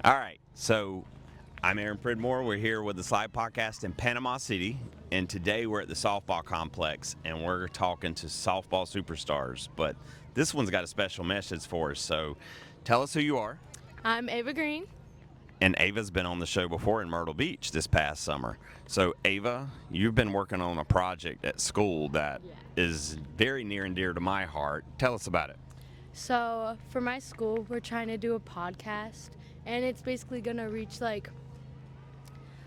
All right, so I'm Aaron Pridmore. We're here with the Slide Podcast in Panama City, and today we're at the softball complex, and we're talking to softball superstars. But this one's got a special message for us, so tell us who you are. I'm Ava Greene. And Ava's been on the show before in Myrtle Beach this past summer. So, Ava, you've been working on a project at school that is very near and dear to my heart. Tell us about it. So, for my school, we're trying to do a podcast, and it's basically going to reach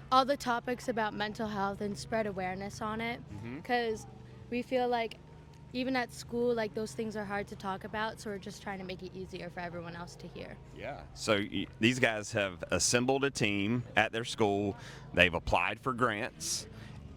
all the topics about mental health and spread awareness on it. Because we feel like even at school, those things are hard to talk about, so we're just trying to make it easier for everyone else to hear. Yeah. So these guys have assembled a team at their school. They've applied for grants,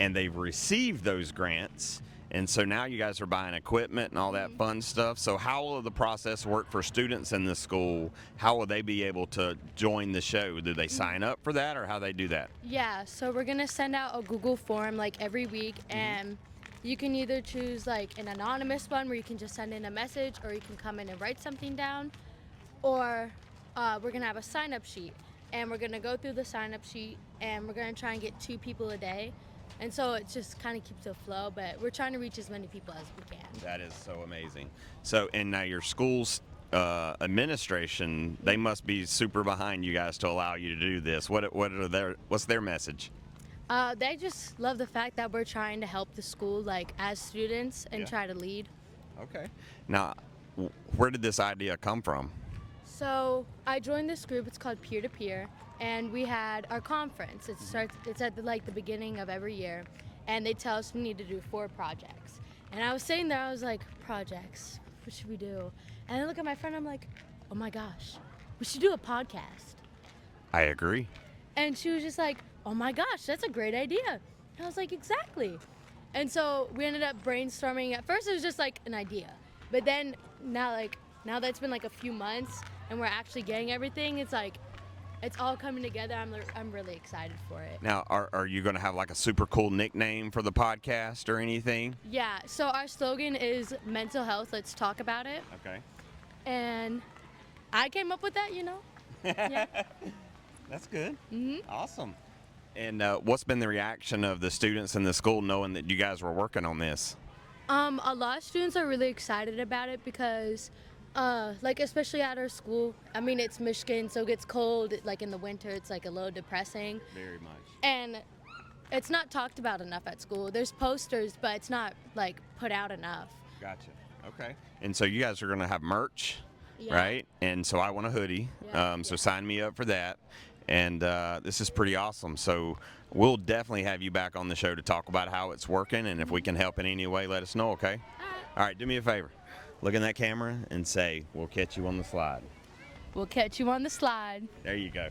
and they've received those grants. And so now you guys are buying equipment and all that fun stuff. So how will the process work for students in the school? How will they be able to join the show? Do they sign up for that, or how they do that? Yeah, so we're going to send out a Google form every week, and you can either choose an anonymous one where you can just send in a message, or you can come in and write something down, or we're going to have a sign-up sheet, and we're going to go through the sign-up sheet, and we're going to try and get 2 people a day, and so it just kind of keeps a flow, but we're trying to reach as many people as we can. That is so amazing. So, and now your school's administration, they must be super behind you guys to allow you to do this. What's their message? They just love the fact that we're trying to help the school as students and try to lead. Okay. Now, where did this idea come from? So I joined this group. It's called Peer to Peer, and we had our conference. It's at the beginning of every year, and they tell us we need to do 4 projects. And I was sitting there, I was like, projects, what should we do? And I look at my friend, I'm like, oh my gosh, we should do a podcast. I agree. And she was just like, oh my gosh, that's a great idea. And I was like, exactly. And so we ended up brainstorming. At first it was just an idea, but then now that's been a few months and we're actually getting everything, it's all coming together. I'm really excited for it. Now, are you going to have a super cool nickname for the podcast or anything? Yeah, so our slogan is mental health, let's talk about it. Okay. And I came up with that, Yeah. That's good. Awesome. And what's been the reaction of the students in the school knowing that you guys were working on this? A lot of students are really excited about it because especially at our school, I mean, it's Michigan, so it gets cold. In the winter, it's a little depressing. Very much. And it's not talked about enough at school. There's posters, but it's not put out enough. Gotcha. Okay. And so you guys are going to have merch, Yeah. right? And so I want a hoodie. Yeah. So sign me up for that. And this is pretty awesome. So we'll definitely have you back on the show to talk about how it's working. And if we can help in any way, let us know, okay? All right, do me a favor. Look in that camera and say, we'll catch you on the slide. We'll catch you on the slide. There you go.